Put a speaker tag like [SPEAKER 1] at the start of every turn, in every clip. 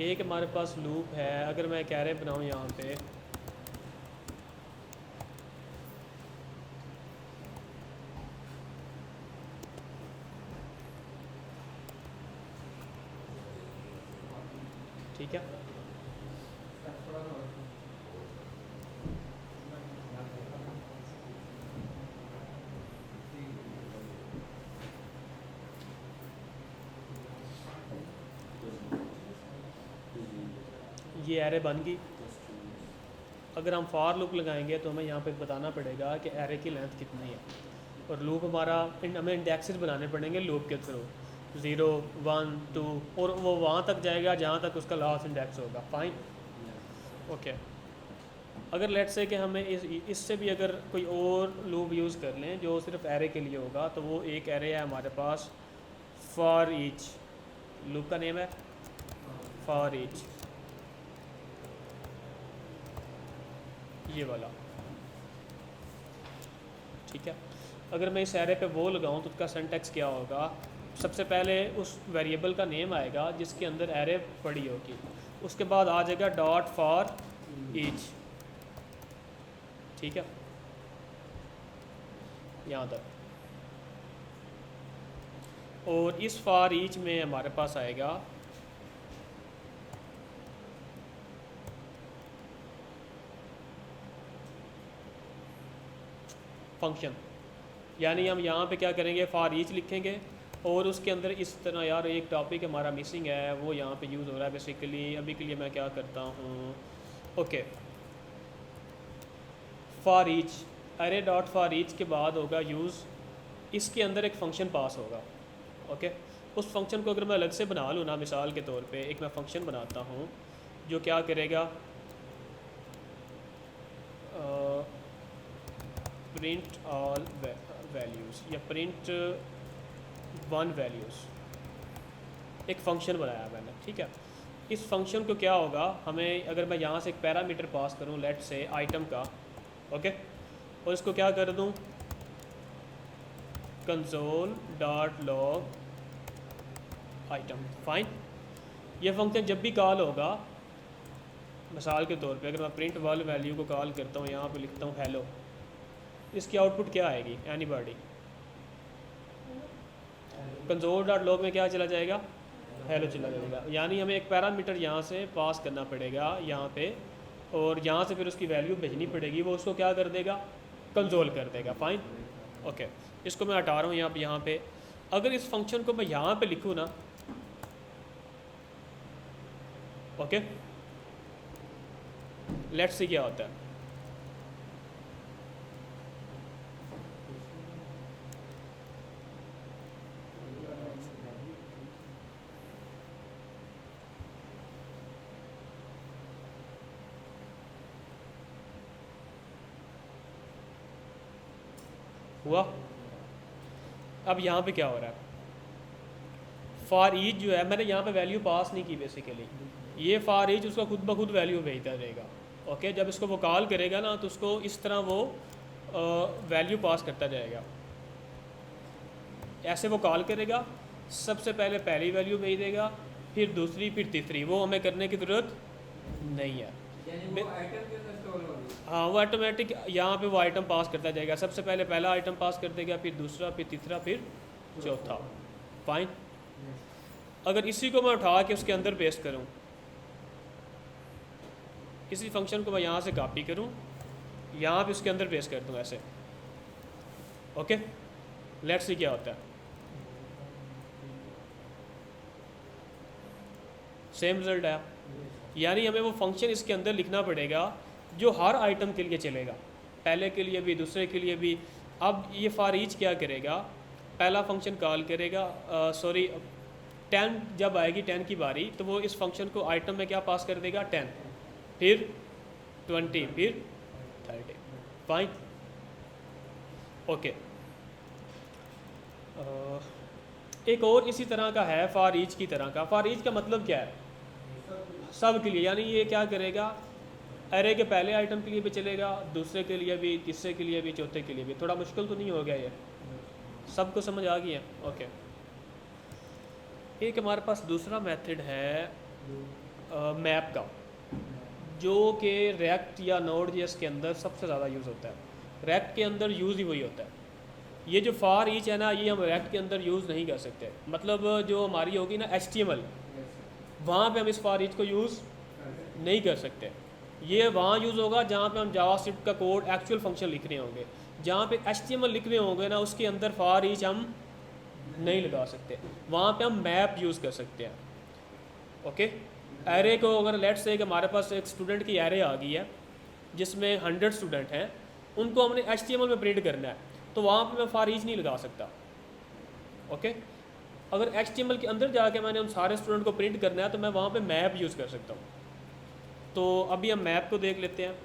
[SPEAKER 1] एक हमारे पास लूप है, अगर मैं एक एरे बनाऊँ यहाँ पे, ठीक है। ये एरे बन गई। अगर हम फॉर लूप लगाएंगे तो हमें यहाँ पे बताना पड़ेगा कि एरे की लेंथ कितनी है, और लूप हमारा हमें इंडेक्सेस बनाने पड़ेंगे लूप के थ्रू, 0 1 2, और वो वहाँ तक जाएगा जहाँ तक उसका लास्ट इंडेक्स होगा। Fine, okay. अगर लेट्स से कि हमें इससे भी अगर कोई और लूप यूज़ कर लें जो सिर्फ एरे के लिए होगा, तो वो एक एरे है हमारे पास, फॉर ईच। लूप का नेम है फॉर ईच, ये वाला, ठीक है। अगर मैं इस एरे पे वो लगाऊं तो उसका सिंटैक्स क्या होगा? सबसे पहले उस वेरिएबल का नेम आएगा जिसके अंदर एरे पड़ी होगी, उसके बाद आ जाएगा डॉट फॉर ईच, ठीक है, यहाँ तक। और इस फॉर ईच में हमारे पास आएगा फंक्शन, यानी हम यहाँ पे क्या करेंगे, फॉर ईच लिखेंगे और उसके अंदर इस तरह, यार एक टॉपिक हमारा मिसिंग है, वो यहाँ पे यूज़ हो रहा है बेसिकली। अभी के लिए मैं क्या करता हूँ, ओके, फॉर ईच, अरे डॉट फॉर ईच के बाद होगा यूज़, इसके अंदर एक फ़ंक्शन पास होगा, ओके। उस फंक्शन को अगर मैं अलग से बना लूँ ना, मिसाल के तौर पे एक मैं फ़ंक्शन बनाता हूँ जो क्या करेगा, प्रिंट ऑल वैल्यूज़ या प्रिंट वन वैल्यूज़, एक फ़ंक्शन बनाया मैंने, ठीक है। इस फंक्शन को क्या होगा, हमें अगर मैं यहाँ से एक पैरामीटर पास करूँ लेट से आइटम का, ओके, और इसको क्या कर दूँ, console dot log item. Fine, ये फंक्शन जब भी कॉल होगा, मिसाल के तौर पे अगर मैं प्रिंट वाले वैल्यू को कॉल करता हूँ, यहाँ पे लिखता हूँ हेलो, इसकी आउटपुट क्या आएगी, एनीबॉडी। कंसोल डॉट लॉग में क्या चला जाएगा, हेलो चला जाएगा। यानी हमें एक पैरामीटर यहाँ से पास करना पड़ेगा यहाँ पे, और यहाँ से फिर उसकी वैल्यू भेजनी पड़ेगी, वो उसको क्या कर देगा, कंसोल कर देगा। Fine, okay. इसको मैं हटा रहा हूँ यहाँ पे। अगर इस फंक्शन को मैं यहाँ पे लिखूँ ना, ओके, लेट्स सी क्या होता है। हुआ? अब यहाँ पे क्या हो रहा है, फॉर ईच जो है, मैंने यहाँ पे वैल्यू पास नहीं की बेसिकली, ये फॉर ईच उसका खुद ब खुद वैल्यू भेजता रहेगा, ओके। जब इसको वो कॉल करेगा ना, तो उसको इस तरह वो वैल्यू पास करता जाएगा। ऐसे वो कॉल करेगा, सबसे पहले पहली वैल्यू भेज देगा, फिर दूसरी, फिर तीसरी, वो हमें करने की ज़रूरत नहीं है। हाँ, वो ऑटोमेटिक यहाँ पे वो आइटम पास करता जाएगा, सबसे पहले पहला आइटम पास कर देगा, फिर दूसरा, फिर तीसरा, फिर चौथा। फाइन, अगर इसी को मैं उठा के उसके अंदर पेस्ट करूँ, किसी फंक्शन को मैं यहाँ से कॉपी करूँ, यहाँ पे उसके अंदर पेस्ट कर दूँ ऐसे, ओके, लेट्स सी क्या होता है। सेम रिजल्ट है, यानी हमें वो फंक्शन इसके अंदर लिखना पड़ेगा जो हर आइटम के लिए चलेगा, पहले के लिए भी, दूसरे के लिए भी। अब ये फॉर ईच क्या करेगा, पहला फंक्शन कॉल करेगा, सॉरी 10 जब आएगी 10 की बारी, तो वो इस फंक्शन को आइटम में क्या पास कर देगा, 10, फिर 20, फिर 30। Fine, okay. एक और इसी तरह का है फॉर ईच की तरह का। फॉर ईच का मतलब क्या है, सब के लिए, यानी ये क्या करेगा, एरे के पहले आइटम के लिए भी चलेगा, दूसरे के लिए भी, तीसरे के लिए भी, चौथे के लिए भी। थोड़ा मुश्किल तो नहीं हो गया ये, सबको समझ आ गई है, ओके। एक हमारे पास दूसरा मेथड है, मैप का, जो कि रिएक्ट या नोड.js के अंदर सबसे ज़्यादा यूज़ होता है। रिएक्ट के अंदर यूज़ ही वही होता है। ये जो फॉर ईच है ना, ये हम रिएक्ट के अंदर यूज़ नहीं कर सकते। मतलब जो हमारी होगी ना HTML, वहाँ पे हम इस फॉर ईच को यूज़ नहीं कर सकते। ये वहाँ यूज़ होगा जहाँ पे हम जावास्क्रिप्ट का कोड एक्चुअल फंक्शन लिख रहे होंगे। जहाँ पे HTML लिख रहे होंगे ना, उसके अंदर फॉर ईच हम नहीं लगा सकते। वहाँ पे हम मैप यूज़ कर सकते हैं। ओके, एरे को अगर लेट्स से कि हमारे पास एक स्टूडेंट की एरे आ गई है जिसमें 100 स्टूडेंट हैं, उनको हमने HTML में प्रिंट करना है, तो वहाँ पे मैं फॉर ईच नहीं लगा सकता। ओके, अगर HTML के अंदर जाके मैंने उन सारे स्टूडेंट को प्रिंट करना है, तो मैं वहाँ पे मैप यूज़ कर सकता हूँ। तो अभी हम मैप को देख लेते हैं।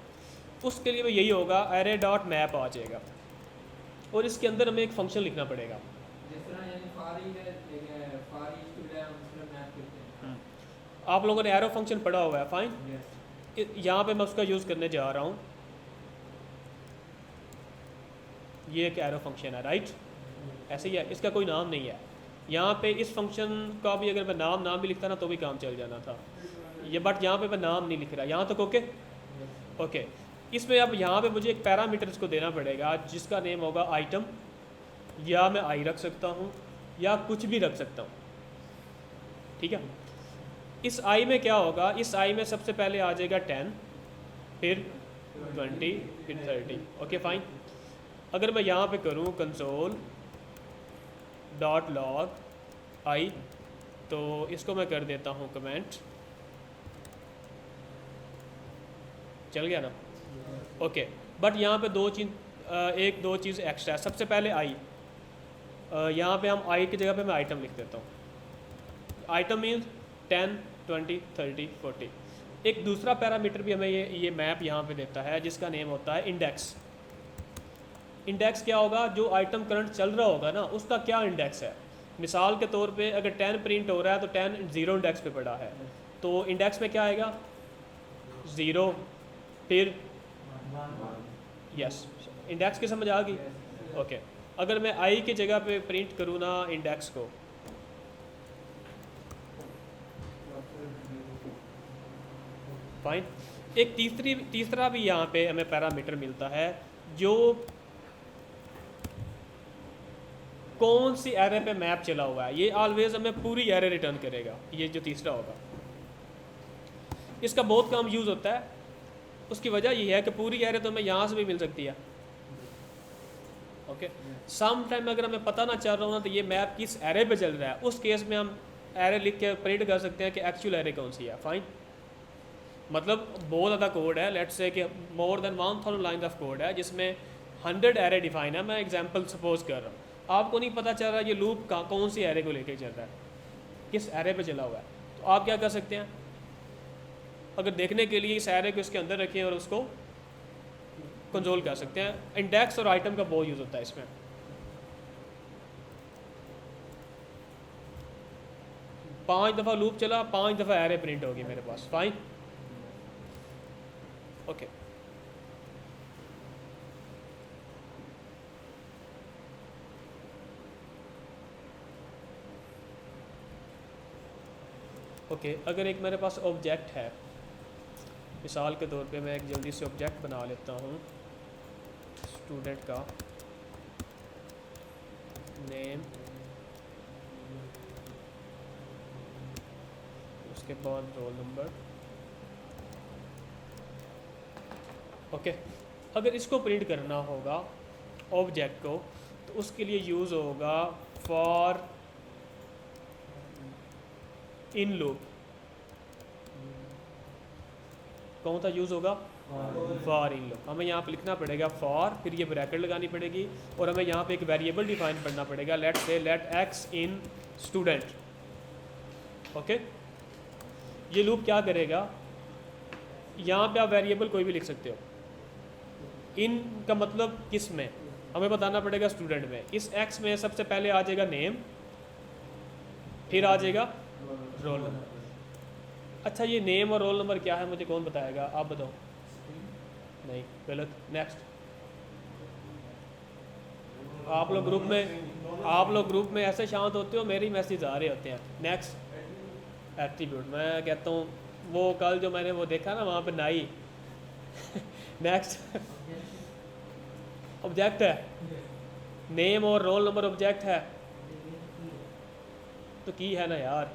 [SPEAKER 1] उसके लिए यही होगा, एरे डॉट मैप आ जाएगा और इसके अंदर हमें एक फंक्शन लिखना पड़ेगा। आप लोगों ने एरो फंक्शन पढ़ा हुआ है, फाइन। यहाँ पे मैं उसका यूज़ करने जा रहा हूँ। ये एक एरो फंक्शन है, राइट, ऐसे ही है, इसका कोई नाम नहीं है। यहाँ पे इस फंक्शन का भी अगर मैं नाम भी लिखता ना तो भी काम चल जाना था ये, बट यहाँ पे मैं नाम नहीं लिख रहा। यहाँ तक ओके। ओके, इसमें अब यहाँ पे मुझे एक पैरामीटर इसको देना पड़ेगा जिसका नेम होगा आइटम, या मैं आई रख सकता हूँ या कुछ भी रख सकता हूँ। ठीक है, इस आई में क्या होगा, इस आई में सबसे पहले आ जाएगा 10, फिर 20, फिर 30। Okay fine. अगर मैं यहाँ पे करूँ कंसोल डॉट लॉग आई, तो इसको मैं कर देता हूँ कमेंट, चल गया ना। ओके, बट यहाँ पे एक दो चीज़ एक्स्ट्रा है। सबसे पहले आई, यहाँ पे हम आई की जगह पे मैं आइटम लिख देता हूँ। Item means 10, 20, 30, 40। एक दूसरा पैरामीटर भी हमें ये मैप यहाँ पे देता है जिसका नेम होता है इंडेक्स। इंडेक्स क्या होगा, जो आइटम करंट चल रहा होगा ना उसका क्या इंडेक्स है। मिसाल के तौर पे अगर 10 प्रिंट हो रहा है तो 10 0 इंडेक्स पे पड़ा है, तो इंडेक्स में क्या आएगा 0, फिर यस, इंडेक्स की समझ आ गई। ओके, अगर मैं आई की जगह पे प्रिंट करूँ ना इंडेक्स को, फाइन। एक तीसरा भी यहाँ पे हमें पैरामीटर मिलता है जो कौन सी एरे पे मैप चला हुआ है। ये ऑलवेज हमें पूरी एरे रिटर्न करेगा। ये जो तीसरा होगा इसका बहुत कम यूज़ होता है। उसकी वजह यह है कि पूरी एरे तो हमें यहाँ से भी मिल सकती है। ओके, सम टाइम अगर हमें पता ना चल रहा हो ना तो ये मैप किस एरे पे चल रहा है, उस केस में हम एरे लिख के प्रिंट कर सकते हैं कि एक्चुअल एरे कौन सी है। फाइन, मतलब बहुत ज़्यादा कोड है, लेट्स से कि more than 1000 line of code है जिसमें 100 एरे डिफाइन है। मैं एग्जांपल सपोज कर रहा हूँ, आपको नहीं पता चल रहा ये लूप कौन सी एरे को लेके चल रहा है, किस एरे पे चला हुआ है, तो आप क्या कर सकते हैं, अगर देखने के लिए इस एरे को इसके अंदर रखें और उसको कंट्रोल कर सकते हैं। इंडेक्स और आइटम का बहुत यूज़ होता है इसमें। पाँच दफ़ा लूप चला, 5 दफ़ा एरे प्रिंट होगी मेरे पास। Fine, okay. ओके, अगर एक मेरे पास ऑब्जेक्ट है, मिसाल के तौर पे मैं एक जल्दी से ऑब्जेक्ट बना लेता हूँ स्टूडेंट का नेम, उसके बाद रोल नंबर। ओके, अगर इसको प्रिंट करना होगा ऑब्जेक्ट को, तो उसके लिए यूज़ होगा फॉर इन लूप। कौन सा यूज़ होगा, फॉर इन लूप। हमें यहाँ पे लिखना पड़ेगा फॉर, फिर ये ब्रैकेट लगानी पड़ेगी और हमें यहाँ पे एक वेरिएबल डिफाइन करना पड़ेगा, let's say let x in student. Okay, ये लूप क्या करेगा, यहाँ पे आप वेरिएबल कोई भी लिख सकते हो। इन का मतलब किस में, हमें बताना पड़ेगा स्टूडेंट में। इस एक्स में सबसे पहले आ जाएगा नेम, फिर आ जाएगा रोल नंबर। अच्छा, ये नेम और रोल नंबर क्या है मुझे कौन बताएगा, आप बताओ। नहीं, गलत। नेक्स्ट, आप लोग ग्रुप में ऐसे शांत होते हो, मेरी मैसेज आ रहे होते हैं। Next, attribute. मैं कहता हूँ वो कल जो मैंने वो देखा ना वहाँ पे नाई नेक्स्ट ऑब्जेक्ट है, नेम और रोल नंबर ऑब्जेक्ट है, तो की है ना यार,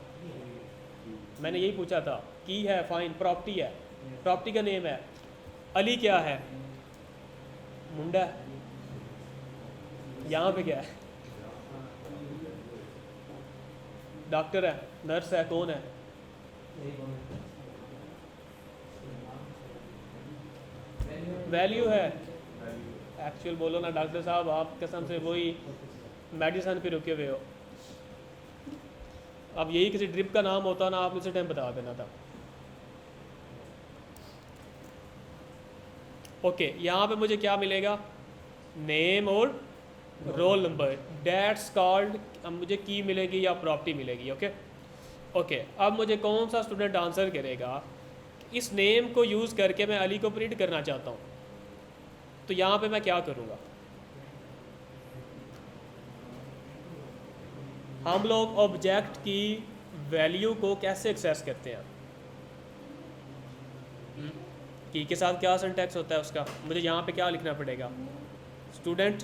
[SPEAKER 1] मैंने यही पूछा था। की है, फाइन, प्रॉपर्टी है, प्रॉपर्टी का नेम है। अली क्या है, मुंडा, यहाँ पे क्या है, डॉक्टर है, नर्स है, कौन है, वैल्यू है। एक्चुअल बोलो ना डॉक्टर साहब, आप कसम से वही मेडिसन पे रुके हुए हो। अब यही किसी ड्रिप का नाम होता ना, आप उसी टाइम बता देना था। ओके, यहाँ पे मुझे क्या मिलेगा, नेम और रोल नंबर, डेट्स कॉल्ड, अब मुझे की मिलेगी या प्रॉपर्टी मिलेगी। ओके ओके, अब मुझे कौन सा स्टूडेंट आंसर करेगा, इस नेम को यूज़ करके मैं अली को प्रिंट करना चाहता हूँ, तो यहाँ पे मैं क्या करूँगा। हम लोग ऑब्जेक्ट की वैल्यू को कैसे एक्सेस करते हैं, की के साथ क्या सिंटैक्स होता है उसका, मुझे यहाँ पे क्या लिखना पड़ेगा, स्टूडेंट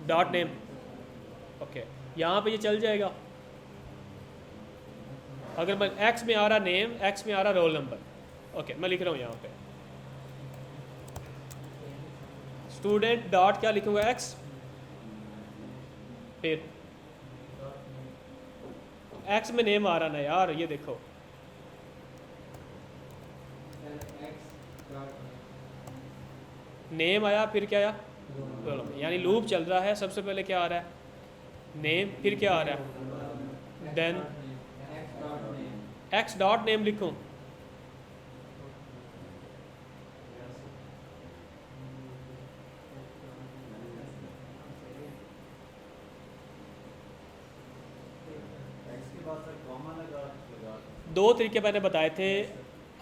[SPEAKER 1] डॉट नेम। ओके, यहाँ पे ये चल जाएगा। अगर मैं एक्स में आ रहा नेम, एक्स में आ रहा रोल नंबर। ओके, मैं लिख रहा हूँ यहाँ पे स्टूडेंट डॉट क्या लिखूँगा, एक्स, फिर एक्स में नेम आ रहा ना यार, ये देखो नेम आया, फिर क्या आया, रोल नंबर, यानी लूप चल रहा है। सबसे पहले क्या आ रहा है, नेम, फिर क्या आ रहा है, देन एक्स डॉट नेम लिखूँ, दो तरीके मैंने बताए थे।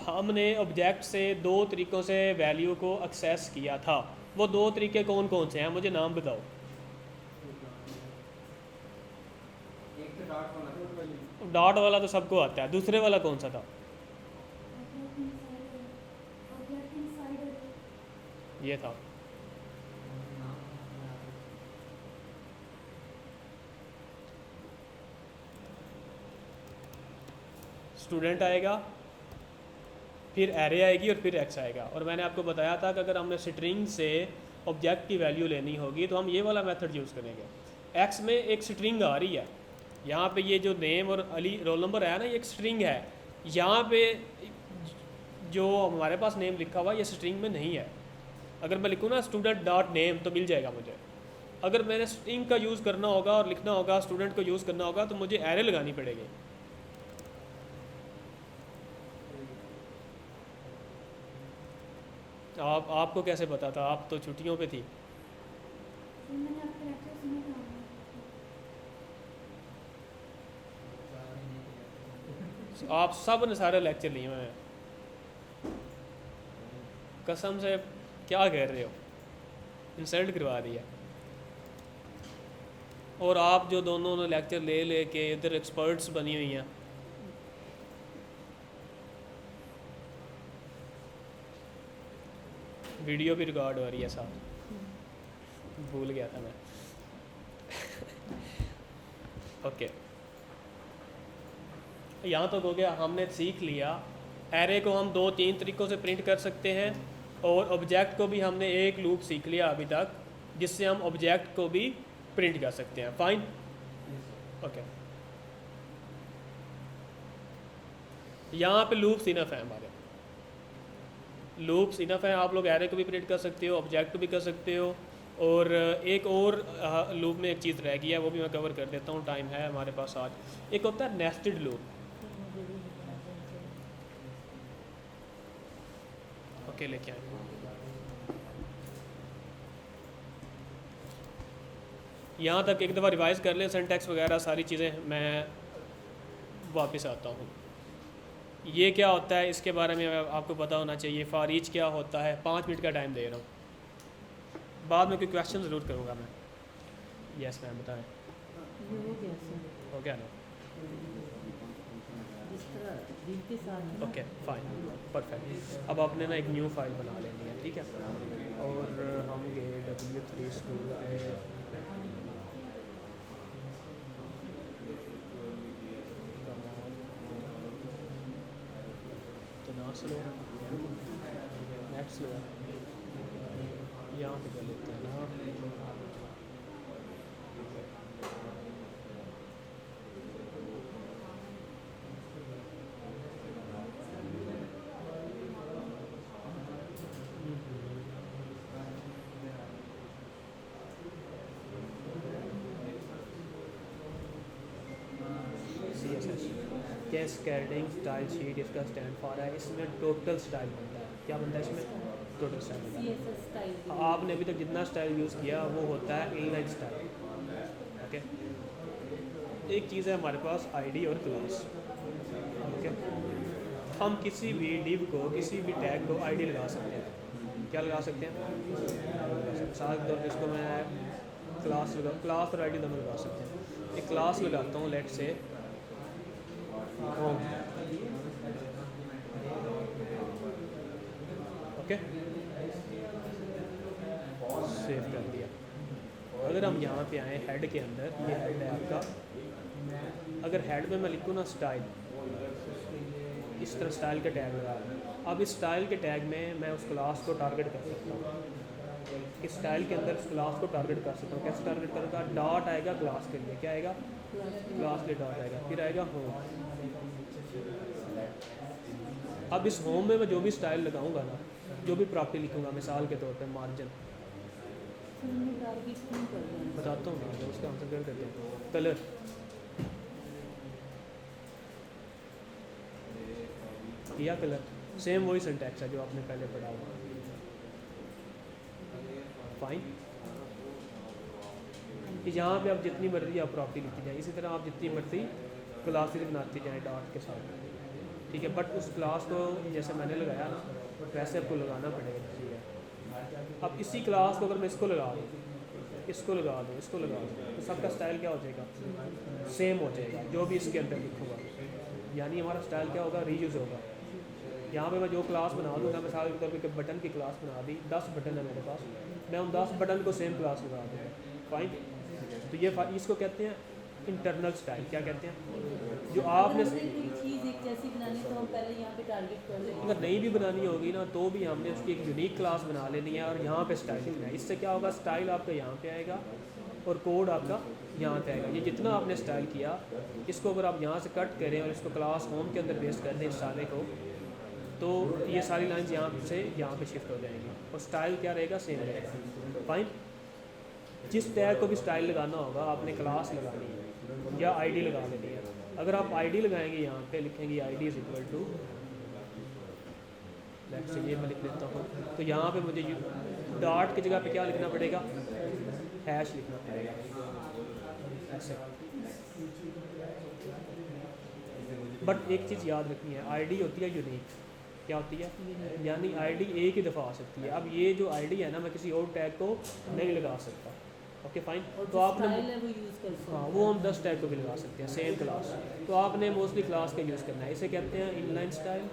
[SPEAKER 1] हमने ऑब्जेक्ट से दो तरीक़ों से वैल्यू को एक्सेस किया था। वो दो तरीके कौन कौन से हैं, मुझे नाम बताओ। डॉट वाला तो सबको आता है, दूसरे वाला कौन सा था, ये था। स्टूडेंट आएगा, फिर एरे आएगी और फिर एक्स आएगा। और मैंने आपको बताया था कि अगर हमने स्ट्रिंग से ऑब्जेक्ट की वैल्यू लेनी होगी तो हम ये वाला मेथड यूज़ करेंगे। एक्स में एक स्ट्रिंग आ रही है, यहाँ पे ये जो नेम और अली रोल नंबर है ना, ये एक स्ट्रिंग है। यहाँ पे जो हमारे पास नेम लिखा हुआ ये स्ट्रिंग में नहीं है। अगर मैं लिखूँ ना स्टूडेंट डॉट नेम तो मिल जाएगा मुझे। अगर मैंने स्ट्रिंग का यूज़ करना होगा और लिखना होगा, स्टूडेंट को यूज़ करना होगा, तो मुझे एरे लगानी पड़ेगी। आपको कैसे पता था, आप तो छुट्टियों पे थी। आप सब ने सारे लेक्चर लिए हुए हैं, कसम से क्या कह रहे हो, इंसल्ट करवा दिया। और आप जो दोनों ने लेक्चर ले ले के इधर एक्सपर्ट्स बनी हुई हैं। वीडियो भी रिकॉर्ड हो रही है साहब, भूल गया था मैं। ओके, यहाँ तक हो गया। हमने सीख लिया एरे को हम दो तीन तरीक़ों से प्रिंट कर सकते हैं, और ऑब्जेक्ट को भी हमने एक लूप सीख लिया अभी तक जिससे हम ऑब्जेक्ट को भी प्रिंट कर सकते हैं। Fine, okay. यहाँ पे लूप्स इनफ है, हमारे लूप्स इनफ है। आप लोग एरे को भी प्रिंट कर सकते हो, ऑब्जेक्ट को भी कर सकते हो। और एक और लूप में एक चीज़ रह गई है, वो भी मैं कवर कर देता हूँ, टाइम है हमारे पास आज। एक होता है नेस्टेड लूप। ओके, लेके आए। यहाँ तक एक दफ़ा रिवाइज़ कर लें, सिंटैक्स वगैरह सारी चीज़ें, मैं वापस आता हूँ। ये क्या होता है इसके बारे में आपको पता होना चाहिए। फॉर ईच क्या होता है, 5 मिनट का टाइम दे रहा हूँ, बाद में कोई क्वेश्चन ज़रूर करूँगा मैं। यस मैम, बताएं। हो गया ना,
[SPEAKER 2] जिस तरह दिल के साथ है ना।
[SPEAKER 1] Okay fine perfect. अब आपने ना एक न्यू फाइल बना लेनी है, ठीक है। और हम गए W3 स्कूल पे, तो ना स्लो नेट स्लो यहाँ पे कर लेते हैं ना। CSS कैस्केडिंग स्टाइल शीट इसका स्टैंड फॉर है। इसमें टोटल स्टाइल बनता है। क्या बनता है इसमें? टोटल स्टाइल बनता है।
[SPEAKER 2] CSS स्टाइल
[SPEAKER 1] आपने अभी तक जितना स्टाइल यूज़ किया वो होता है इनलाइन स्टाइल। ओके, एक चीज़ है हमारे पास आईडी और क्लास। ओके, हम किसी भी डिव को, किसी भी टैग को आईडी लगा सकते हैं। क्या लगा सकते हैं? मिसाल के तौर पर इसको मैं क्लास और आईडी दोनों लगा सकते हैं। एक क्लास लगाता हूँ, लेट से होम। ओके, सेव कर दिया। अगर हम यहाँ पे आए हेड के अंदर, ये हेड है आपका। अगर हेड में मैं लिखूँ ना स्टाइल, इस तरह स्टाइल का टैग लगा। अब इस स्टाइल के टैग में मैं उस क्लास को टारगेट कर सकता हूँ। इस स्टाइल के अंदर इस क्लास को टारगेट कर सकता हूँ। कैसे टारगेट करूँगा? डॉट आएगा क्लास के लिए। क्या आएगा? क्लास के डॉट आएगा, फिर आएगा होम। अब इस होम में मैं जो भी स्टाइल लगाऊंगा ना, जो भी प्रॉपर्टी लिखूंगा, मिसाल के तौर पे मार्जिन, बताता हूँ ना, उसका आंसर कर देते हैं। कलर, किया कलर, सेम वही सिंटैक्स है जो आपने पहले पढ़ा हुआ। फाइन। यहाँ पे आप जितनी मर्जी आप प्रॉपर्टी लिखी जाए, इसी तरह आप जितनी मर्जी क्लासेस बनाती जाएँ डॉट के साथ, ठीक है। बट उस क्लास को जैसे मैंने लगाया ना, वैसे आपको लगाना पड़ेगा, ठीक है। अब इसी क्लास को अगर मैं इसको लगा दूँ, इसको लगा दूँ, इसको लगा दूँ, तो सबका स्टाइल क्या हो जाएगा? सेम हो जाएगा जो भी इसके अंदर लिखूँगा। यानी हमारा स्टाइल क्या होगा? रीयूज़ होगा। यहाँ पे मैं जो क्लास बना दूँगा, मिसाल के तौर पे बटन की क्लास बना दी, 10 बटन है मेरे पास, मैं उन 10 बटन को सेम क्लास लगा दूँगा। फाइन। तो ये इसको कहते हैं इंटरनल स्टाइल। क्या कहते हैं? जो आपने
[SPEAKER 2] कोई चीज़ एक जैसी बनानी तो हम पहले यहाँ पे टारगेट कर लेंगे।
[SPEAKER 1] अगर नहीं भी बनानी होगी ना, तो भी हमने उसकी एक यूनिक क्लास बना लेनी है और यहाँ पे स्टाइल लिखना है। इससे क्या होगा? स्टाइल आपका यहाँ पे आएगा और कोड आपका यहाँ पे आएगा। ये जितना आपने स्टाइल किया, इसको अगर आप यहाँ से कट करें और इसको क्लास होम के अंदर पेस्ट कर दें इस सारे को, तो ये सारी लाइन्स यहाँ से यहाँ पे शिफ्ट हो जाएंगी और स्टाइल क्या रहेगा? सेम रहेगा। फाइन। जिस टैग को भी स्टाइल लगाना होगा, आपने क्लास लगानी है या आईडी लगा लेनी है। अगर आप आईडी लगाएंगे, यहाँ पे लिखेंगे ID is equal to, let's say ये मैं लिख लेता हूँ, तो यहाँ पे मुझे डॉट की जगह पे क्या लिखना पड़ेगा? हैश लिखना पड़ेगा, ऐसे। बट एक चीज़ याद रखनी है, आईडी होती है यूनिक। क्या होती है? यानी आईडी एक ही दफ़ा आ सकती है। अब ये जो आईडी है ना, मैं किसी और टैग को नहीं लगा सकता। Okay fine. तो आपने हाँ, वो हम 10 टैग को भी लगा सकते हैं, सेम क्लास। तो आपने मोस्टली क्लास का यूज़ करना है। इसे कहते हैं इनलाइन स्टाइल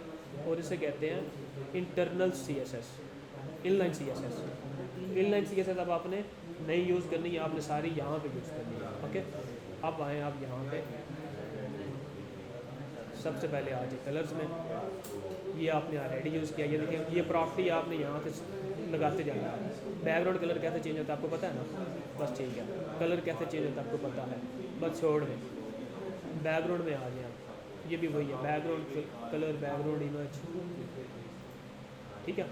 [SPEAKER 1] और इसे कहते हैं internal CSS, inline CSS। Inline CSS अब आपने नहीं यूज़ करनी है, आपने सारी यहाँ पे यूज़ करनी है। ओके, अब आएँ आप यहाँ पे, सबसे पहले आ जाए कलर्स में। ये आपने ऑलरेडी यूज़ किया। ये देखिए, ये प्रॉपर्टी आपने यहाँ से लगाते जाना है। बैकग्राउंड कलर कैसे चेंज होता है आपको पता है ना? बस ठीक है। कलर कैसे चेंज होता है आपको पता है। बस छोड़ दें, बैकग्राउंड में आ जाए आप। ये भी वही है, बैकग्राउंड कलर, बैकग्राउंड इमेज, ठीक है।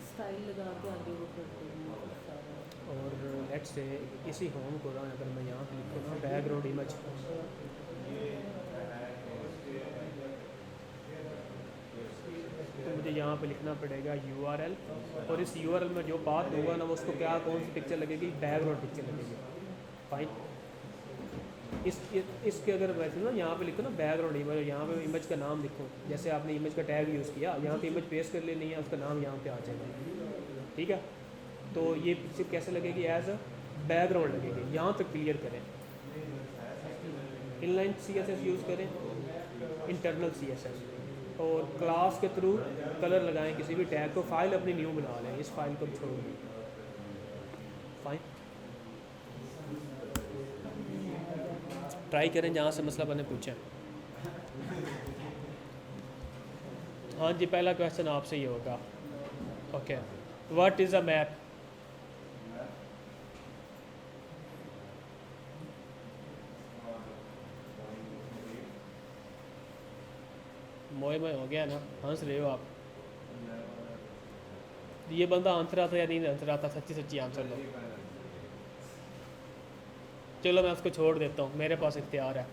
[SPEAKER 2] स्टाइल लगा के आगे वो करते हैं।
[SPEAKER 1] और लेट्स से इसी होम को ना, अगर मैं यहाँ पे लिखूँ ना बैकग्राउंड इमेज, तो मुझे यहाँ पे लिखना पड़ेगा URL, और इस URL में जो पाथ दूंगा ना, वो उसको क्या, कौन सी पिक्चर लगेगी? बैकग्राउंड पिक्चर लगेगी। फाइन। इसके अगर वैसे ना यहाँ पे लिखो ना बैकग्राउंड इमेज, यहाँ पे इमेज का नाम लिखो, जैसे आपने इमेज का टैग यूज़ किया, यहाँ पे इमेज पेस्ट कर लेनी है, उसका नाम यहाँ पे आ जाएगा, ठीक है। तो ये पिक्चर कैसे लगेगी? एज अ बैकग्राउंड लगेगी। यहाँ तक क्लियर करें। इनलाइन CSS यूज़ करें इंटरनल CSS, और क्लास के थ्रू कलर लगाएं किसी भी टैग को, फाइल अपनी न्यू बना लें, इस फाइल को छोड़ दें। फाइन, ट्राई करें जहाँ से मसला मैंने पूछा। हाँ जी, पहला क्वेश्चन आपसे ही होगा। Okay, what is a map? मोए मोए हो गया ना, हंस रहे हो आप। ये बंदा आंसर आता या नहीं आंसर आता, सच्ची सच्ची आंसर दो। चलो मैं उसको छोड़ देता हूँ, मेरे पास इख्तियार है,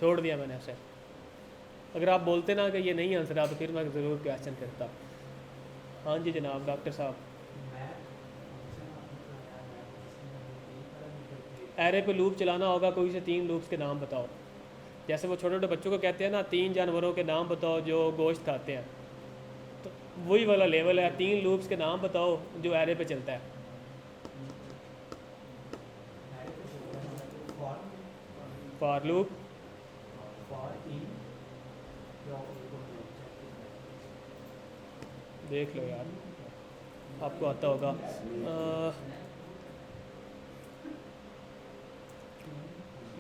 [SPEAKER 1] छोड़ दिया मैंने उसे। अगर आप बोलते ना कि ये नहीं आंसर आता तो फिर मैं ज़रूर क्वेश्चन करता। हाँ जी जनाब, डॉक्टर साहब। एरे पे लूप चलाना होगा, कोई से 3 लूप्स के नाम बताओ। जैसे वो छोटे छोटे बच्चों को कहते हैं ना, 3 जानवरों के नाम बताओ जो गोश्त खाते हैं, तो वही वाला लेवल है। 3 लूप्स के नाम बताओ जो एरे पे चलता है। फॉर लूप, देख लो यार, आपको आता होगा।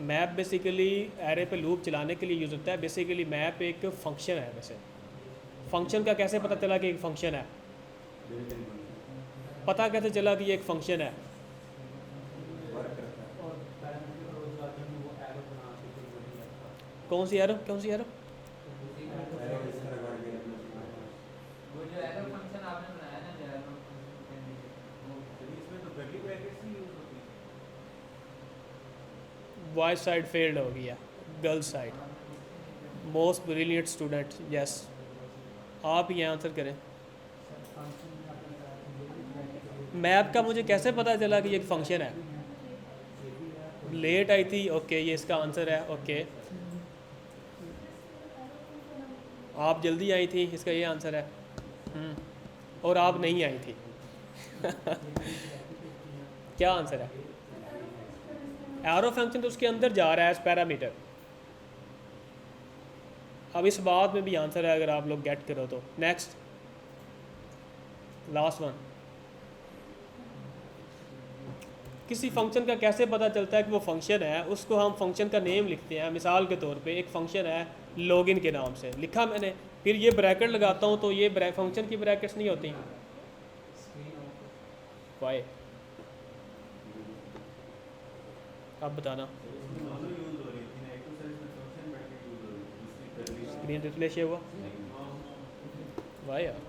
[SPEAKER 1] मैप बेसिकली एरे पे लूप चलाने के लिए यूज़ होता है। बेसिकली मैप एक फंक्शन है। वैसे फंक्शन का कैसे पता चला कि एक फंक्शन है? पता कैसे चला कि ये एक फंक्शन है? कौन सी एरो, कौन सी एरो?
[SPEAKER 3] वो जो एरो फंक्शन आपने बनाया ना, जो एरो फंक्शन इसमें तो कर्ली ब्रैकेट्स ही यूज होती है।
[SPEAKER 1] बॉय साइड फेल्ड हो गया, girls side. Most brilliant student, yes. आप ही आंसर करें। मैप का मुझे कैसे पता चला कि ये एक फंक्शन है? लेट आई थी, ओके, ये इसका आंसर है। ओके, आप जल्दी आई थी, इसका ये आंसर है। और आप नहीं आई थी। क्या आंसर है? एरो फंक्शन तो उसके अंदर जा रहा है एज पैरामीटर। अब इस बात में भी आंसर है अगर आप लोग गेट करो तो। Next, last one. किसी फंक्शन का कैसे पता चलता है कि वो फंक्शन है? उसको हम फंक्शन का नेम लिखते हैं। मिसाल के तौर पे एक फंक्शन है लॉगिन के नाम से, लिखा मैंने, फिर ये ब्रैकेट लगाता हूँ तो ये फंक्शन की ब्रैकेट्स नहीं होती। वाई? अब बताना। स्क्रीन रिफ्रेश हुआ? वाह यार।